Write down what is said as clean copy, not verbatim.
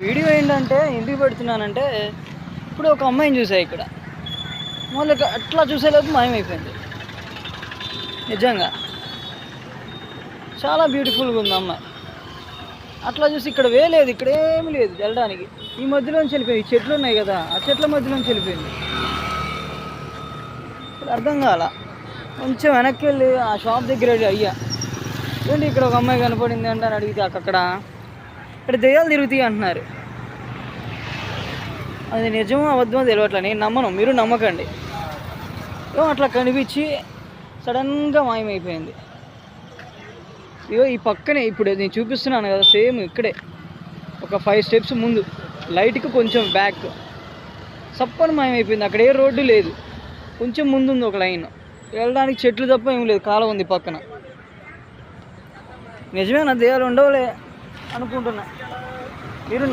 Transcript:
Video ఏంటంటే ఎందుకు పెడుతున్నానంటే ఇప్పుడు ఒక అమ్మాయిని చూసా ఇక్కడ మళ్ళీ అట్లా చూసేలోపు మాయమైపోయింది. నిజంగా చాలా బ్యూటిఫుల్గా ఉంది అమ్మాయి. అట్లా చూసి ఇక్కడ వేలేదు, ఇక్కడ ఏమి లేదు వెళ్ళడానికి. ఈ మధ్యలోంచి వెళ్ళిపోయింది. ఈ చెట్లు ఉన్నాయి కదా, ఆ చెట్ల మధ్యలోంచి వెళ్ళిపోయింది. ఇప్పుడు అర్థం కాల. కొంచెం వెనక్కి వెళ్ళి ఆ షాప్ దగ్గర అయ్యా ఏంటి ఇక్కడ ఒక అమ్మాయి కనపడింది అంటే అని అడిగితే అక్కడ ఇక్కడ దెయ్యాలు తిరుగుతాయి అంటున్నారు. అది నిజమో అబద్ధమో తెలియట్లే, నేను నమ్మను, మీరు నమ్మకండి. ఏమో అట్లా కనిపించి సడన్గా మాయమైపోయింది. ఇగో ఈ పక్కనే ఇప్పుడు నేను చూపిస్తున్నాను కదా, సేమ్ ఇక్కడే ఒక 5 స్టెప్స్ ముందు లైట్కి కొంచెం బ్యాక్ సప్పని మాయమైపోయింది. అక్కడ ఏ రోడ్డు లేదు, కొంచెం ముందు ఉంది ఒక లైన్, వెళ్ళడానికి చెట్లు తప్ప ఏం లేదు, కాలం ఉంది పక్కన. నిజమేనా దెయ్యాలు ఉండవులే అనుకుంటున్నా, మీరు